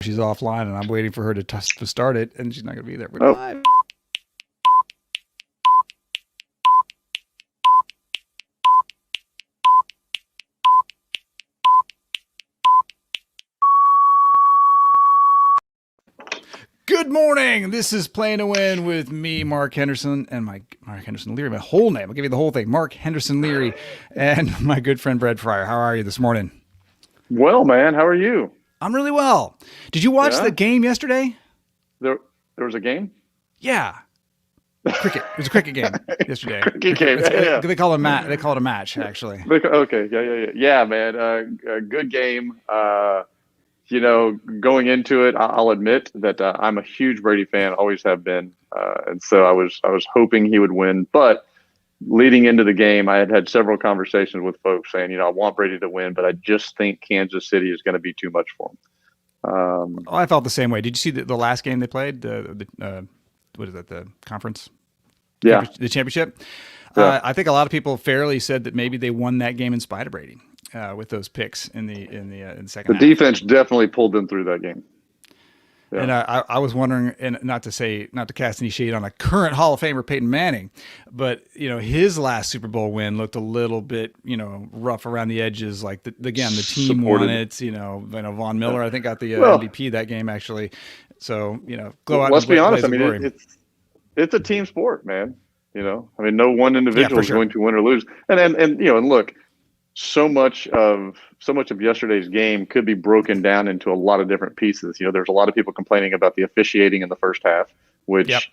She's offline, and I'm waiting for her to start it, and she's not going to be there. We're Oh, live. Good morning. This is Playing to Win with me, Mark Henderson, and Mark Henderson Leary. My whole name. I'll give you the whole thing. Mark Henderson Leary, and my good friend Brad Freyer. How are you this morning? well, man, how are you? I'm really well. Did you watch Yeah, the game yesterday? there there was a game. Yeah. Cricket. It was a cricket game yesterday. Cricket game. Yeah, They call it a match. They call it a match, actually. Okay. Yeah, man. A good game. Going into it, I'll admit that I'm a huge Brady fan. Always have been, and so I was hoping he would win. But leading into the game, I had several conversations with folks saying, I want Brady to win, but I just think Kansas City is going to be too much for him. Oh, I felt the same way. Did you see the last game they played? What is that? The conference? Yeah, The championship? yeah. I think a lot of people fairly said that maybe they won that game in spite of Brady with those picks in the second The half. defense definitely pulled them through that game. Yeah. And I was wondering, and not to cast any shade on a current Hall of Famer Peyton Manning, but his last Super Bowl win looked a little bit rough around the edges. Like the team won Supported. it. Von Miller I think got the Well, MVP that game actually. So go out let's and be honest. blaze I of mean, glory. it's a team sport, man. No one Yeah, individual for is sure. going to win or lose. And look, so much of yesterday's game could be broken down into a lot of different pieces. There's a lot of people complaining about the officiating in the first half, Yep. which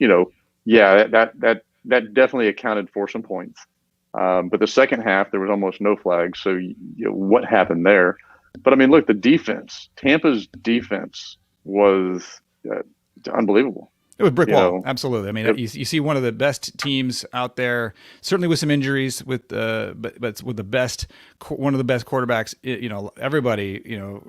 yeah, that definitely accounted for some points. But the second half, there was almost no flags. So what happened there? But I mean, look, the defense, Tampa's defense was unbelievable. It was brick You wall, know, absolutely. I mean, it, you see one of the best teams out there, certainly with some injuries, but with one of the best quarterbacks. Everybody,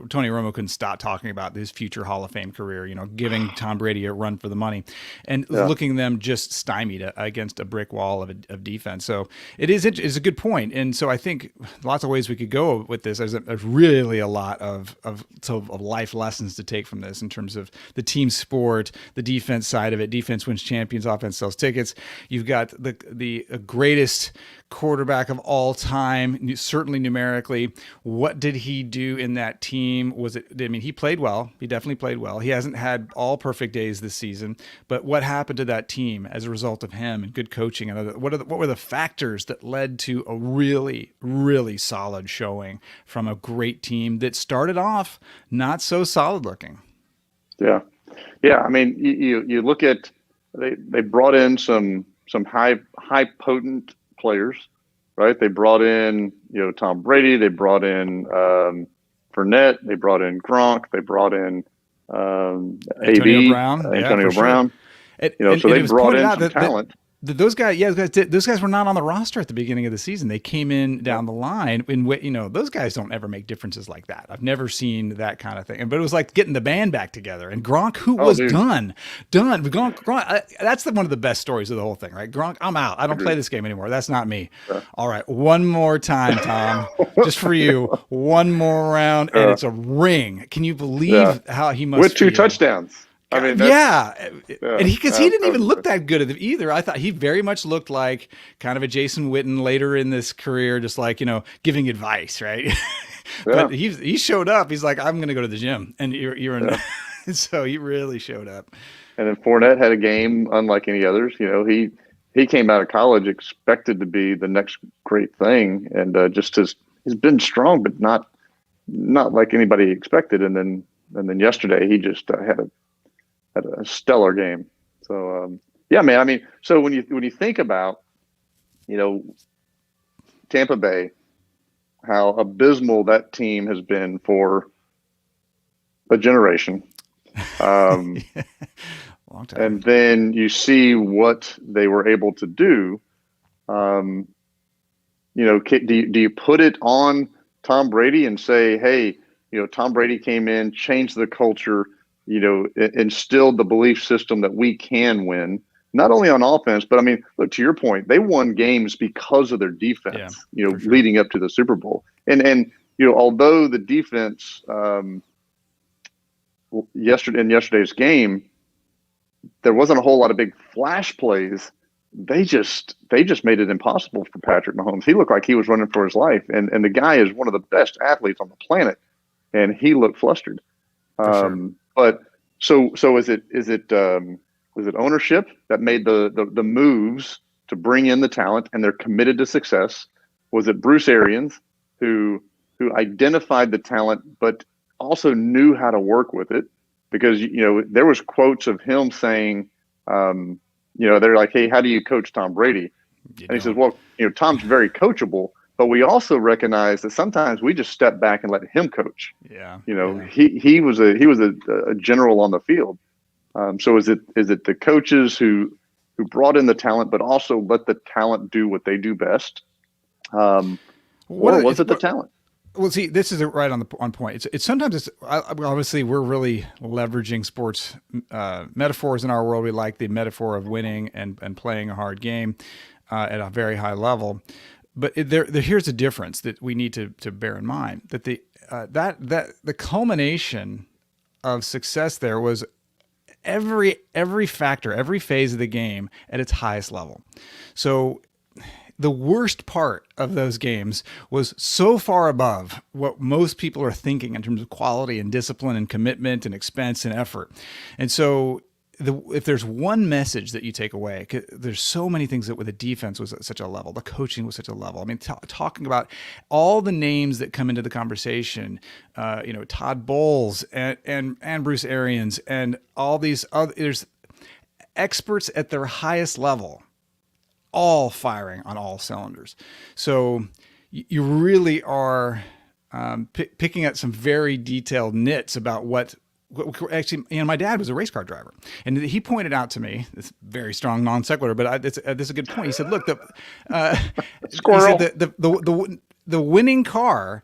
Tony Romo couldn't stop talking about his future Hall of Fame career. Giving Tom Brady a run for the money, and yeah, looking them just stymied against a brick wall of defense. So it's a good point, and so I think lots of ways we could go with this. There's really a lot of life lessons to take from this in terms of the team sport, the defense side of it. Defense wins champions, offense sells tickets. You've got the greatest quarterback of all time, certainly numerically. What did he do in that team? He played well. He definitely played well. He hasn't had all perfect days this season, but what happened to that team as a result of him and good coaching? And what were the factors that led to a really, really solid showing from a great team that started off not so solid looking? yeah. Yeah, I mean, you look at they brought in some high potent players, right? They brought in Tom Brady, they brought in Fournette, they brought in Gronk, they brought in Antonio AB, Brown, yeah, for Antonio sure. Brown. So And they it was brought pointed in out some talent. that those guys were not on the roster at the beginning of the season. They came in down the line, and those guys don't ever make differences like that. I've never seen that kind of thing. But it was like getting the band back together. And Gronk, who Oh, was dude, done. Gronk, that's one of the best stories of the whole thing, right? Gronk, I'm out. I don't play agreed. this game anymore. That's not me. Yeah. All right, one more time, Tom, just for you. One more round, and Uh, it's a ring. Can you yeah, believe how he must with two feel? touchdowns. I mean, that's Yeah, yeah, and because he didn't that even was look that good either. I thought he very much looked like kind of a Jason Witten later in this career, just like giving advice, right? yeah, But he showed up. He's like, I'm going to go to the gym, and you're in. yeah. So he really showed up. And then Fournette had a game unlike any others. He came out of college expected to be the next great thing, and just he's been strong, but not like anybody expected. And then yesterday he just had a stellar game. So yeah, man. I mean, so when you think about you know Tampa Bay, how abysmal that team has been for a generation. Um, Yeah, long time. and then you see what they were able to do. Um, do you put it on Tom Brady and say, hey, Tom Brady came in, changed the culture, instilled the belief system that we can win, not only on offense, but I mean, look, to your point, they won games because of their Yeah, defense, for sure. leading up to the Super Bowl. And although the defense yesterday's game, there wasn't a whole lot of big flash plays. They just made it impossible for Patrick Mahomes. He looked like he was running for his life, and the guy is one of the best athletes on the planet, and he looked flustered. Sure. But so is it ownership that made the moves to bring in the talent and they're committed to success? Was it Bruce Arians who identified the talent but also knew how to work with it? Because there was quotes of him saying, they're like, "Hey, how do you coach Tom Brady?" And he says, "Well, Tom's very coachable, but we also recognize that sometimes we just step back and let him coach." Yeah. He was a general on the field. So is it the coaches who brought in the talent, but also let the talent do what they do best, or was it the talent? Well, see, this is right on point. It's sometimes obviously we're really leveraging sports metaphors in our world. We like the metaphor of winning and playing a hard game at a very high level. But here's a difference that we need to bear in mind, that the culmination of success there was every factor, every phase of the game at its highest level. So the worst part of those games was so far above what most people are thinking in terms of quality and discipline and commitment and expense and effort. And so if there's one message that you take away, there's so many things that with the defense was at such a level, the coaching was such a level. I mean, talking about all the names that come into the conversation, Todd Bowles and Bruce Arians and all these other, there's experts at their highest level, all firing on all cylinders. So you really are picking at some very detailed nits about what actually, my dad was a race car driver, and he pointed out to me this very strong non sequitur, but this is a good point. He said, "Look, Squirrel. He said the winning car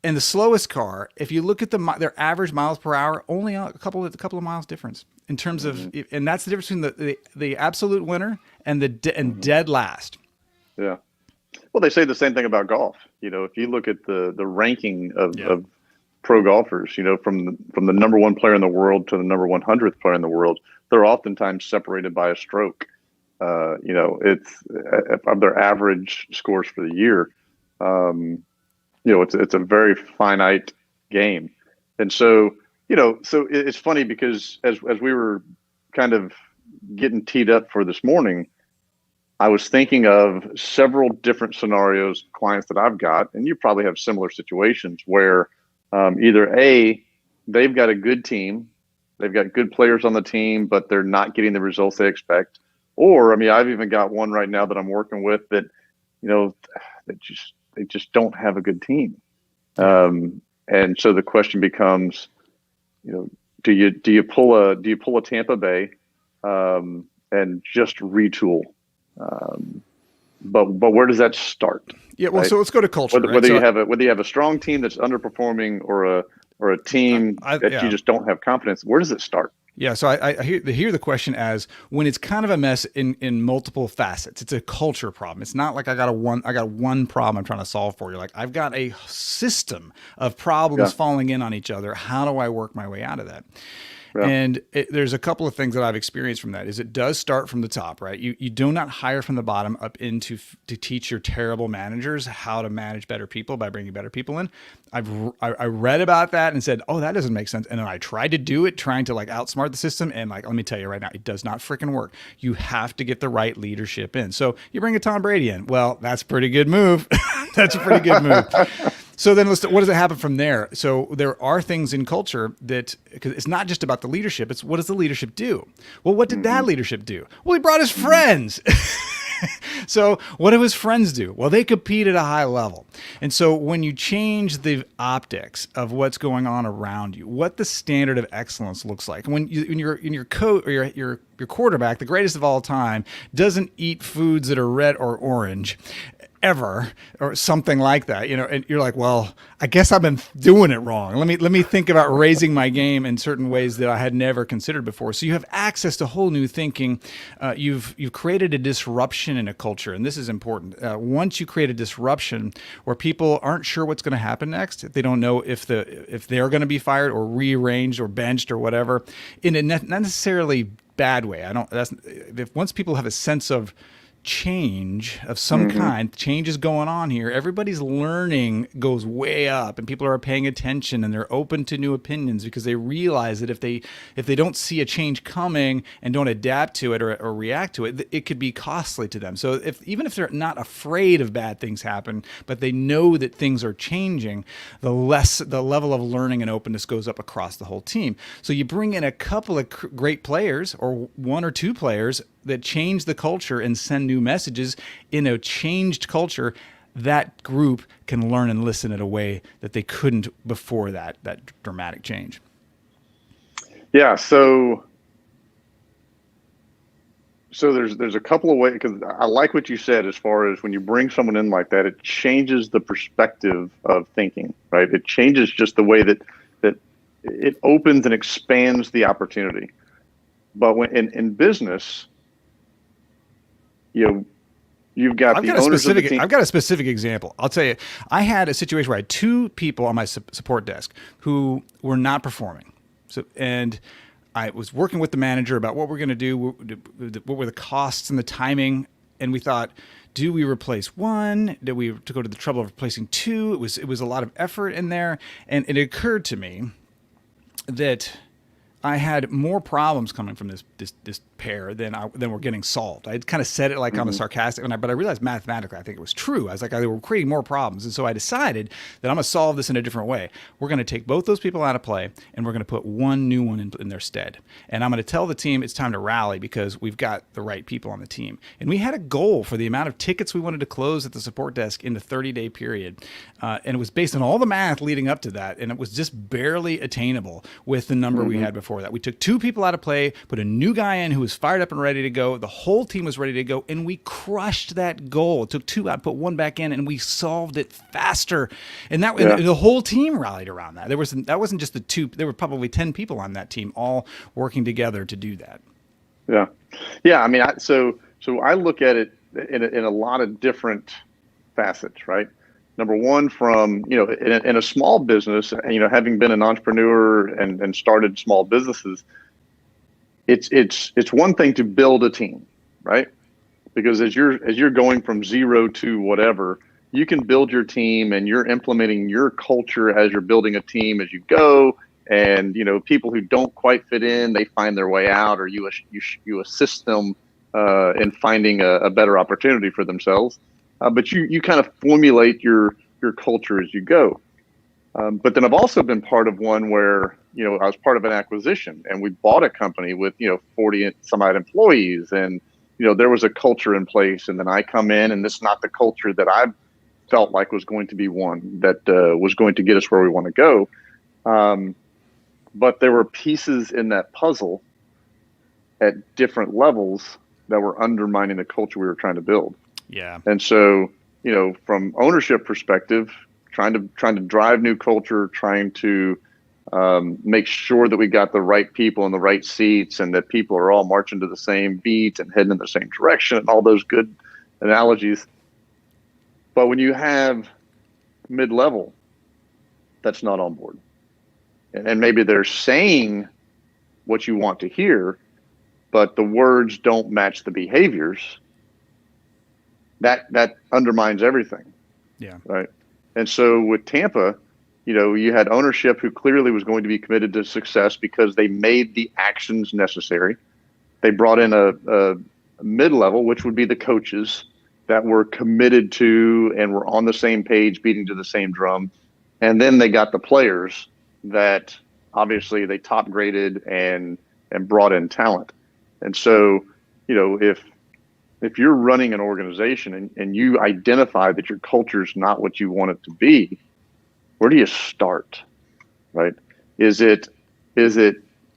and the slowest car, if you look at their average miles per hour, only a couple of miles difference in terms of, and that's the difference between the absolute winner and and dead last." Yeah. Well, they say the same thing about golf. If you look at the ranking of pro golfers, from the number one player in the world to the number 100th player in the world, they're oftentimes separated by a stroke. It's of their average scores for the year. It's a very finite game, and so it's funny because as we were kind of getting teed up for this morning, I was thinking of several different scenarios, clients that I've got, and you probably have similar situations where either they've got a good team, they've got good players on the team, but they're not getting the results they expect. Or, I've even got one right now that I'm working with that, they just don't have a good team. And so the question becomes, do you pull a Tampa Bay and just retool? But where does that start? Yeah, well, right? so let's go to culture. Whether you have a strong team that's underperforming or a team that you just don't have confidence, where does it start? Yeah, so I hear the question as when it's kind of a mess in multiple facets. It's a culture problem. It's not like I got one problem I'm trying to solve for you. Like I've got a system of problems falling in on each other. How do I work my way out of that? Yeah. And there's a couple of things that I've experienced from that. Is it does start from the top, right? You do not hire from the bottom up to teach your terrible managers how to manage better people by bringing better people in. I read about that and said, oh, that doesn't make sense. And then I tried to do it, trying to outsmart the system. And let me tell you right now, it does not freaking work. You have to get the right leadership in. So you bring a Tom Brady in. Well, that's a pretty good move. That's a pretty good move. So then what does it happen from there? So there are things in culture because it's not just about the leadership. It's what does the leadership do? Well, what did that leadership do? Well, he brought his friends. So what do his friends do? Well, they compete at a high level. And so when you change the optics of what's going on around you, what the standard of excellence looks like, when your coach or your quarterback, the greatest of all time, doesn't eat foods that are red or orange, ever, or something like that, and you're like, well, I guess I've been doing it wrong. Let me think about raising my game in certain ways that I had never considered before. So you have access to whole new thinking. You've created a disruption in a culture, and this is important. Once you create a disruption where people aren't sure what's going to happen next, they don't know if they're going to be fired or rearranged or benched or whatever, in a not necessarily bad way. If once people have a sense of change of some kind, change is going on here, everybody's learning goes way up, and people are paying attention and they're open to new opinions because they realize that if they don't see a change coming and don't adapt to it or react to it, it could be costly to them. So even if they're not afraid of bad things happen, but they know that things are changing, the level of learning and openness goes up across the whole team. So you bring in a couple of great players, or one or two players, that change the culture and send new messages in a changed culture. That group can learn and listen in a way that they couldn't before that dramatic change. Yeah. So there's a couple of ways, because I like what you said as far as when you bring someone in like that, it changes the perspective of thinking, right? It changes just the way that it opens and expands the opportunity. But when in business, you've got the owners of the team. I've got a specific example. I'll tell you, I had a situation where I had two people on my support desk who were not performing. And I was working with the manager about what we're going to do, what were the costs and the timing, and we thought, do we replace one? Did we to go to the trouble of replacing two? It was a lot of effort in there, and it occurred to me that I had more problems coming from this pair than were getting solved. I kind of said it like on a sarcastic, but I realized mathematically I think it was true. I was like, they were creating more problems, and so I decided that I'm going to solve this in a different way. We're going to take both those people out of play, and we're going to put one new one in their stead. And I'm going to tell the team it's time to rally because we've got the right people on the team. And we had a goal for the amount of tickets we wanted to close at the support desk in the 30-day period, and it was based on all the math leading up to that, and it was just barely attainable with the number we had before that. We took two people out of play, put a new guy in who was fired up and ready to go. The whole team was ready to go, and we crushed that goal. It took two out, put one back in, and we solved it faster. And and the whole team rallied around that. That wasn't just the two. There were probably 10 people on that team, all working together to do that. Yeah. I mean, so I look at it in a lot of different facets, right? Number one, from in a small business, having been an entrepreneur and started small businesses, it's one thing to build a team, right? Because as you're going from zero to whatever, you can build your team and you're implementing your culture as you're building a team as you go. And people who don't quite fit in, they find their way out, or you assist them in finding a better opportunity for themselves. But you kind of formulate your culture as you go. But then I've also been part of one where, I was part of an acquisition, and we bought a company with, 40 some odd employees, and, there was a culture in place. And then I come in, and this is not the culture that I felt like was going to be one that was going to get us where we want to go. But there were pieces in that puzzle at different levels that were undermining the culture we were trying to build. Yeah. And so, from ownership perspective, trying to drive new culture, trying to make sure that we got the right people in the right seats, and that people are all marching to the same beat and heading in the same direction, and all those good analogies. But when you have mid-level that's not on board, and maybe they're saying what you want to hear, but the words don't match the behaviors, that undermines everything. Yeah. Right. And so with Tampa, you had ownership who clearly was going to be committed to success because they made the actions necessary. They brought in a mid-level, which would be the coaches, that were committed to and were on the same page, beating to the same drum. And then they got the players that obviously they top graded and brought in talent. And so, if you're running an organization and you identify that your culture is not what you want it to be, where do you start, right? Is it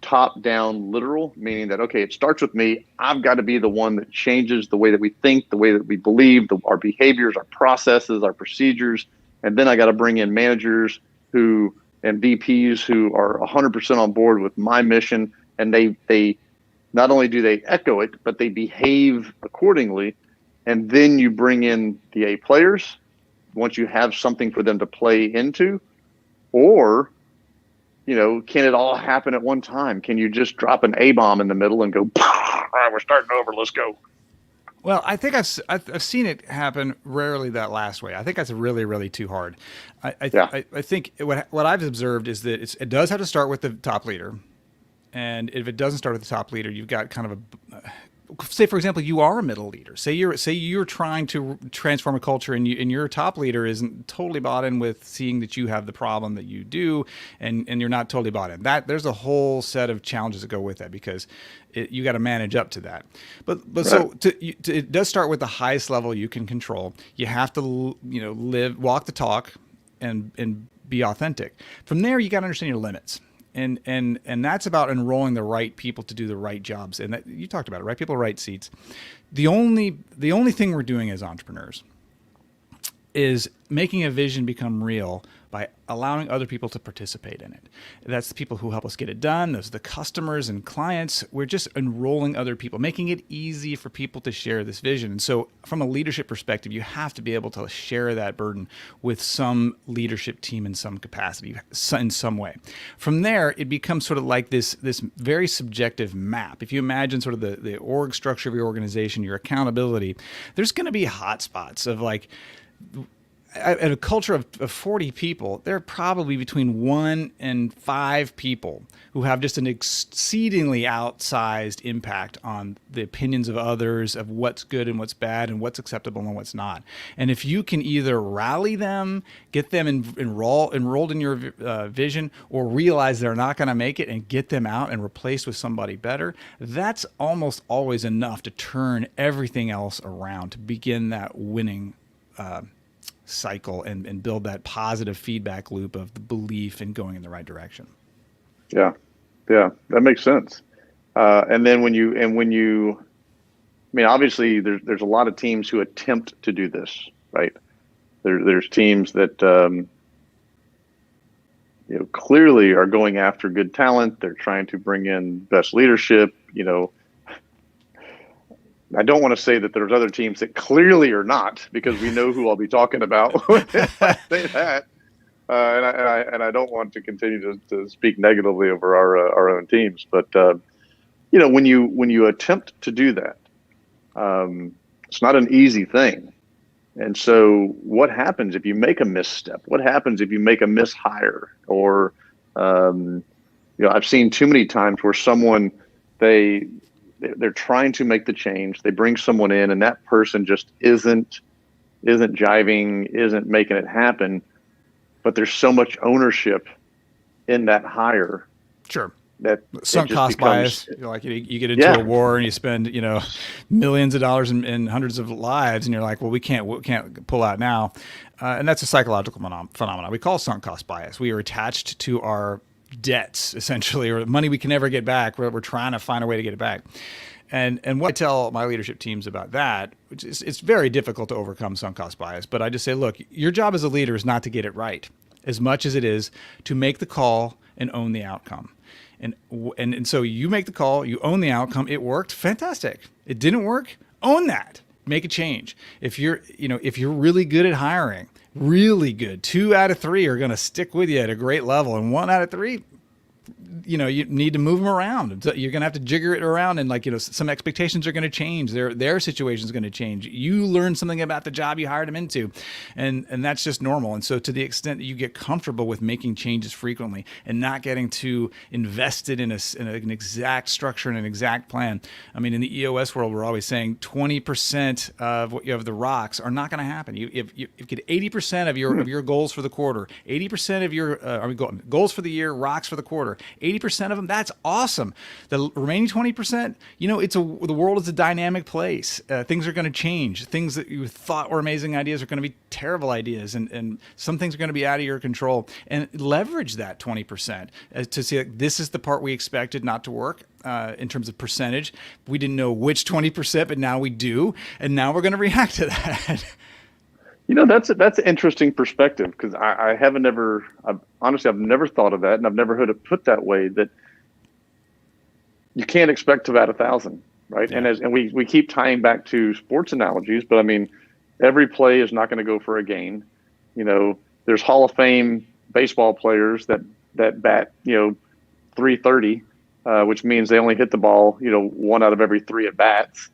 top down literal, meaning that, okay, it starts with me. I've got to be the one that changes the way that we think, the way that we believe, our behaviors, our processes, our procedures. And then I got to bring in managers who and VPs who are 100% on board with my mission. And they not only do they echo it, but they behave accordingly. And then you bring in the A players once you have something for them to play into, or can it all happen at one time? Can you just drop an A bomb in the middle and go, all right, we're starting over, let's go? Well, I think I've seen it happen rarely that last way. I think that's really, really too hard. I think what I've observed is that it does have to start with the top leader. And if it doesn't start with the top leader, you've got kind of say, for example, you are a middle leader. Say you're trying to transform a culture, and your top leader isn't totally bought in with seeing that you have the problem that you do, and you're not totally bought in. That there's a whole set of challenges that go with that, because you got to manage up to that. But right. So it does start with the highest level you can control. You have to walk the talk, and be authentic. From there, you got to understand your limits. And that's about enrolling the right people to do the right jobs. And that, you talked about it, right people, right seats. The only thing we're doing as entrepreneurs is making a vision become real by allowing other people to participate in it. That's the people who help us get it done. Those are the customers and clients. We're just enrolling other people, making it easy for people to share this vision. And so from a leadership perspective, you have to be able to share that burden with some leadership team in some capacity, in some way. From there, it becomes sort of like this very subjective map. If you imagine sort of the org structure of your organization, your accountability, there's going to be hot spots of like, in a culture of 40 people, there are probably between 1 and 5 people who have just an exceedingly outsized impact on the opinions of others, of what's good and what's bad and what's acceptable and what's not. And if you can either rally them, get them enrolled in your vision, or realize they're not going to make it and get them out and replaced with somebody better, that's almost always enough to turn everything else around, to begin that winning cycle and build that positive feedback loop of the belief in going in the right direction. Yeah, that makes sense. And then when you, I mean, obviously there's a lot of teams who attempt to do this, right? There's teams that clearly are going after good talent. They're trying to bring in best leadership. I don't want to say that there's other teams that clearly are not, because we know who I'll be talking about when I say that. And I don't want to continue to speak negatively over our own teams. But, when you attempt to do that, it's not an easy thing. And so what happens if you make a misstep? What happens if you make a mishire? Or, I've seen too many times where someone, they're trying to make the change. They bring someone in, and that person just isn't jiving, isn't making it happen. But there's so much ownership in that hire. Sure. That sunk cost bias. Like you get into a war and you spend millions of dollars and hundreds of lives, and you're like, well, we can't pull out now, and that's a psychological phenomenon. We call sunk cost bias. We are attached to our debts, essentially, or money we can never get back. We're trying to find a way to get it back. And what I tell my leadership teams about that, which is, it's very difficult to overcome sunk cost bias, but I just say, look, your job as a leader is not to get it right as much as it is to make the call and own the outcome. And so you make the call, you own the outcome. It worked, fantastic. It didn't work, own that. Make a change. If you're really good at hiring, really good, 2 out of 3 are going to stick with you at a great level, and 1 out of 3, you need to move them around. So you're going to have to jigger it around, and some expectations are going to change. Their situation is going to change. You learn something about the job you hired them into, and that's just normal. And so to the extent that you get comfortable with making changes frequently and not getting too invested in an exact structure and an exact plan. I mean, in the EOS world, we're always saying 20% of what you have, the rocks, are not going to happen. You get 80% of your goals for the quarter, 80% of your goals for the year, rocks for the quarter. 80% of them, that's awesome. The remaining 20%, the world is a dynamic place. Things are going to change. Things that you thought were amazing ideas are going to be terrible ideas, and some things are going to be out of your control. And leverage that 20% to see, like, this is the part we expected not to work. In terms of percentage, we didn't know which 20%, but now we do, and now we're going to react to that. That's an interesting perspective, because honestly, I've never thought of that, and I've never heard it put that way, that you can't expect to bat 1,000, right? Yeah. And we keep tying back to sports analogies, but I mean, every play is not going to go for a gain. There's Hall of Fame baseball players that bat, 330, which means they only hit the ball, 1 out of every 3 at bats.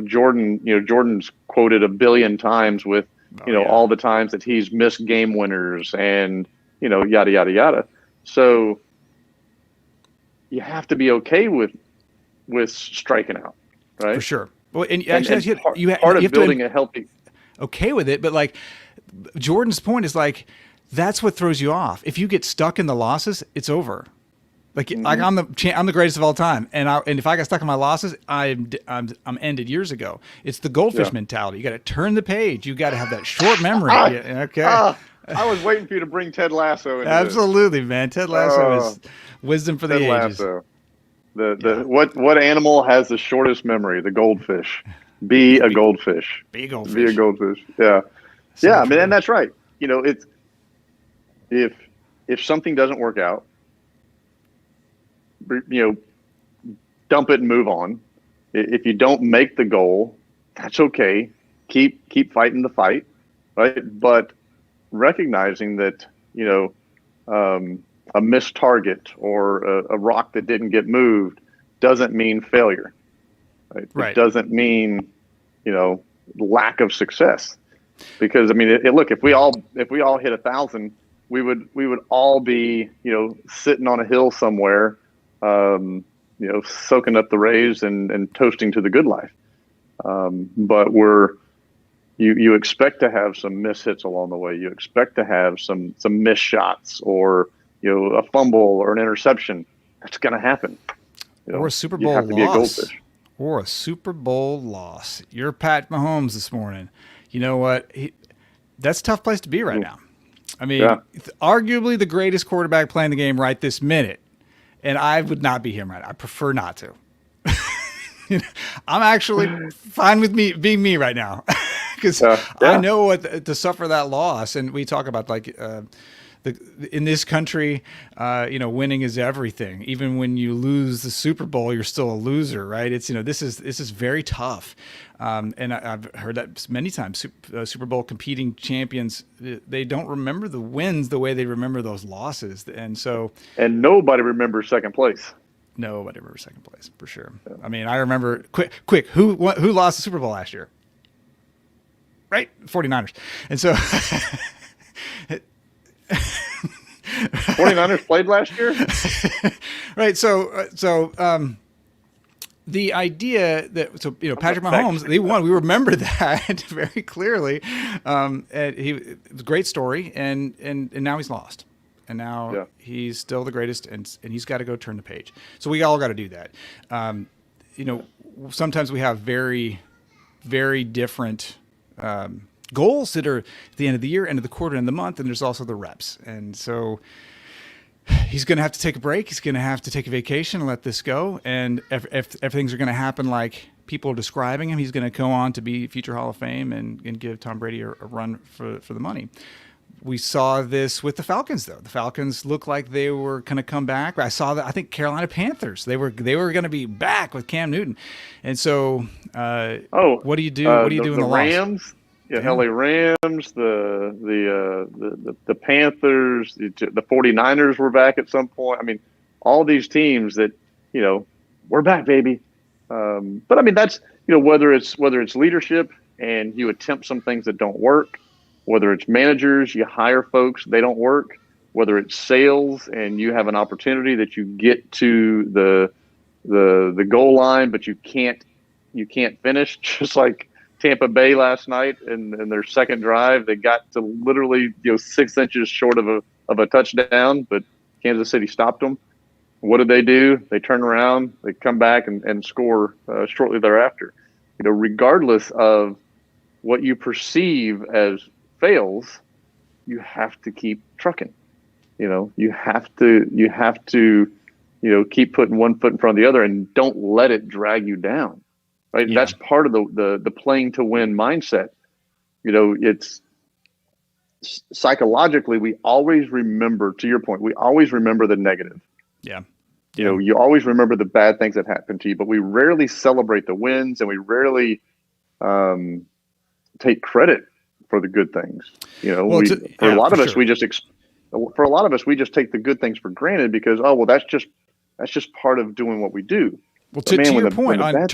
Jordan's quoted 1 billion times with, all the times that he's missed game winners and, yada, yada, yada. So you have to be okay with striking out, right? For sure. Well, and part of building a healthy. Okay with it, but like Jordan's point is, like, that's what throws you off. If you get stuck in the losses, it's over. Like, I'm the greatest of all time, and if I got stuck in my losses, I'm ended years ago. It's the goldfish mentality. You got to turn the page. You got to have that short memory. Okay. I was waiting for you to bring Ted Lasso into Absolutely, this. Man. Ted Lasso is wisdom for the ages. Lasso. What animal has the shortest memory? The goldfish. Be a goldfish. Be a goldfish. Be a goldfish. Yeah. So yeah, I mean, and that's right. It's if something doesn't work out, dump it and move on. If you don't make the goal, that's okay. Keep fighting the fight, right? But recognizing that, a missed target or a rock that didn't get moved doesn't mean failure, right? It doesn't mean, lack of success. Because I mean, look, if we all hit 1,000, we would all be, sitting on a hill somewhere, soaking up the rays and toasting to the good life. But you expect to have some miss hits along the way. You expect to have some missed shots, or, a fumble or an interception. That's going to happen. Or a Super Bowl loss. Or a Super Bowl loss. You're Pat Mahomes this morning. You know what? That's a tough place to be right now. I mean, arguably the greatest quarterback playing the game right this minute. And I would not be him right now. I prefer not to. I'm actually fine with me being me right now, because I know what to suffer that loss. And we talk about, like, in this country, winning is everything. Even when you lose the Super Bowl, you're still a loser, right? It's, this is very tough. And I've heard that many times. Super Bowl competing champions, they don't remember the wins the way they remember those losses. And nobody remembers second place. Nobody remembers second place, for sure. Yeah. I mean, I remember quick. Who lost the Super Bowl last year? Right? 49ers. And so 49ers played last year? Right. So the idea that, Patrick Mahomes, they won. We remember that very clearly. It was a great story, and now he's lost. And now he's still the greatest, and he's got to go turn the page. So we all got to do that. Sometimes we have very, very different goals that are at the end of the year, end of the quarter, end of the month, and there's also the reps. And so he's going to have to take a break. He's going to have to take a vacation and let this go. And if things are going to happen like people are describing him, he's going to go on to be future Hall of Fame and give Tom Brady a run for the money. We saw this with the Falcons, though. The Falcons looked like they were going to come back. I saw that. I think Carolina Panthers. They were going to be back with Cam Newton. And so, what do you do? What do you do in the Rams? loss? LA Rams, the Panthers, the 49ers were back at some point. I mean, all these teams that, we're back, baby. But I mean, that's, whether it's leadership and you attempt some things that don't work, whether it's managers, you hire folks, they don't work, whether it's sales and you have an opportunity that you get to the goal line, but you can't finish, just like Tampa Bay last night in their second drive. They got to literally 6 inches short of a touchdown, but Kansas City stopped them. What did they do? They turn around, they come back and score shortly thereafter. Regardless of what you perceive as fails, you have to keep trucking. You have to keep putting one foot in front of the other and don't let it drag you down. Right. Yeah. That's part of the playing to win mindset. It's psychologically, we always remember, to your point, we always remember the negative. Yeah. You always remember the bad things that happened to you, but we rarely celebrate the wins, and we rarely take credit for the good things. For a lot of us, we just take the good things for granted because, oh, well, that's just part of doing what we do. Well, to your point on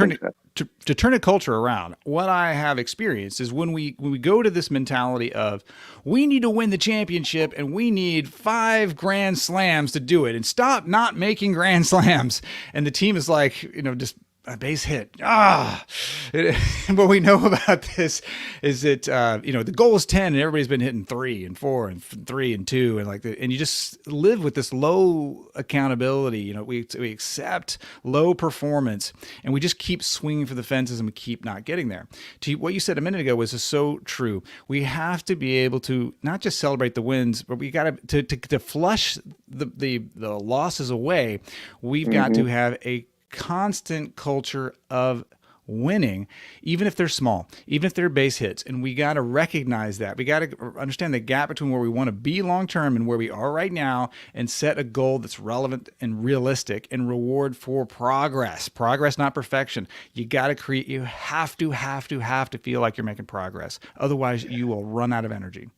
to turn a culture around, what I have experienced is when we go to this mentality of we need to win the championship and we need 5 grand slams to do it, and stop not making grand slams, and the team is like, just a base hit. What we know about this is that the goal is 10 and everybody's been hitting 3 and 4 and 3 and 2 and you just live with this low accountability. We accept low performance and we just keep swinging for the fences and we keep not getting there. To what you said a minute ago was so true. We have to be able to not just celebrate the wins, but we got to flush the losses away. We've got to have a constant culture of winning, even if they're small, even if they're base hits. And we got to recognize that. We got to understand the gap between where we want to be long-term and where we are right now, and set a goal that's relevant and realistic and reward for progress, not perfection. You got to create, you have to feel like you're making progress. Otherwise you will run out of energy.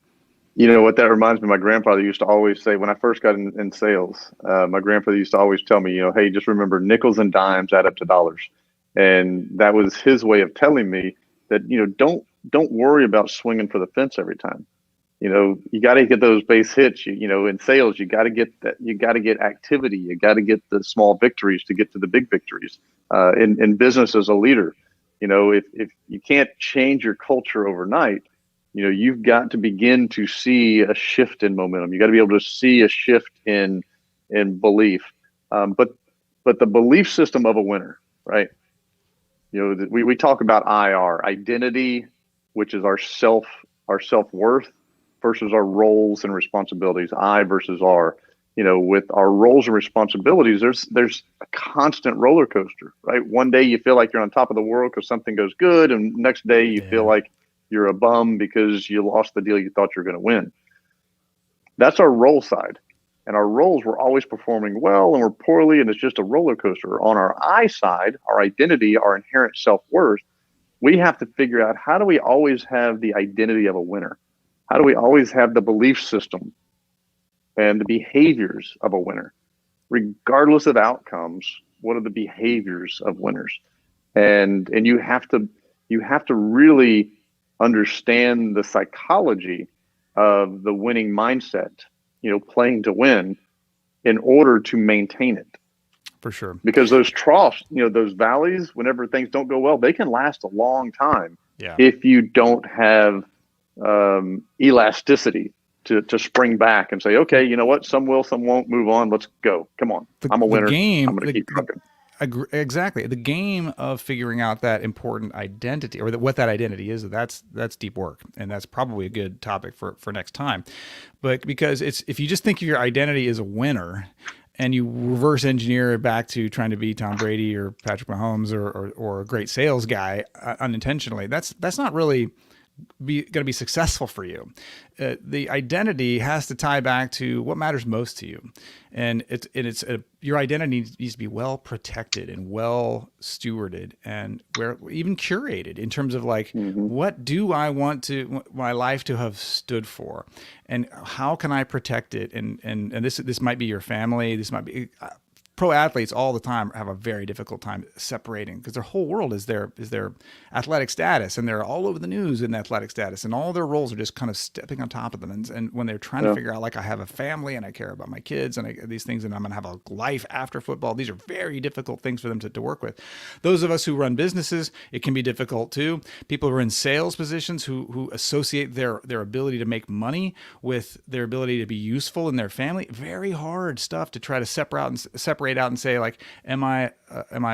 What that reminds me, my grandfather used to always say when I first got in sales, my grandfather used to always tell me, hey, just remember nickels and dimes add up to dollars. And that was his way of telling me that, don't worry about swinging for the fence every time. You got to get those base hits. In sales, you got to get that. You got to get activity. You got to get the small victories to get to the big victories. In business as a leader, if you can't change your culture overnight, you've got to begin to see a shift in momentum. You got to be able to see a shift in belief. But the belief system of a winner, right? We talk about IR, identity, which is our self-worth versus our roles and responsibilities, I versus R. With our roles and responsibilities, there's a constant roller coaster, right? One day you feel like you're on top of the world because something goes good, and next day you feel like you're a bum because you lost the deal you thought you were going to win. That's our role side. And our roles, we're always performing well and we're poorly, and it's just a roller coaster. On our I side, our identity, our inherent self-worth, we have to figure out, how do we always have the identity of a winner? How do we always have the belief system and the behaviors of a winner? Regardless of outcomes, what are the behaviors of winners? And you have to really understand the psychology of the winning mindset, playing to win, in order to maintain it. For sure. Because those troughs, those valleys, whenever things don't go well, they can last a long time. Yeah. If you don't have elasticity to spring back and say, okay, you know what, some will, some won't, move on, let's go. Come on. I'm a winner. I'm going to keep trucking. Exactly. The game of figuring out that important identity, or what that identity is, that's deep work. And that's probably a good topic for next time. But because if you just think of your identity as a winner and you reverse engineer it back to trying to be Tom Brady or Patrick Mahomes or a great sales guy unintentionally, that's not really going to be successful for you. The identity has to tie back to what matters most to you, and your identity needs to be well protected and well stewarded, and even curated in terms of what do I want my life to have stood for, and how can I protect it? And this might be your family. This might be pro athletes all the time have a very difficult time separating, because their whole world is their athletic status, and they're all over the news in athletic status, and all their roles are just kind of stepping on top of them. And when they're trying to figure out, like, I have a family and I care about my kids and these things, and I'm going to have a life after football, these are very difficult things for them to work with. Those of us who run businesses, it can be difficult too. People who are in sales positions who associate their ability to make money with their ability to be useful in their family, very hard stuff to try to separate out and say, like, am I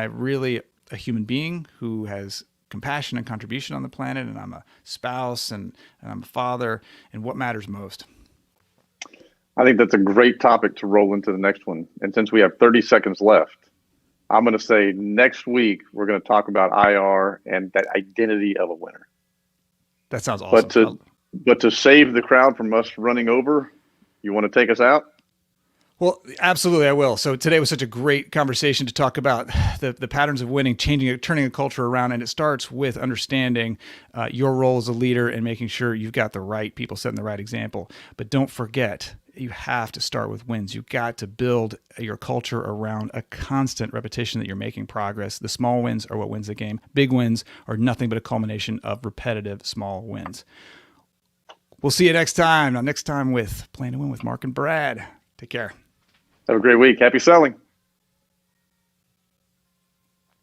really a human being who has compassion and contribution on the planet, and I'm a spouse, and I'm a father, and what matters most? I think that's a great topic to roll into the next one. And since we have 30 seconds left, I'm going to say next week we're going to talk about IR and that identity of a winner. That sounds awesome. But to save the crowd from us running over, you want to take us out? Well, absolutely, I will. So today was such a great conversation to talk about the patterns of winning, turning a culture around, and it starts with understanding your role as a leader and making sure you've got the right people setting the right example. But don't forget, you have to start with wins. You've got to build your culture around a constant repetition that you're making progress. The small wins are what wins the game. Big wins are nothing but a culmination of repetitive small wins. We'll see you next time. Now, next time with Plan to Win with Mark and Brad. Take care. Have a great week. Happy selling.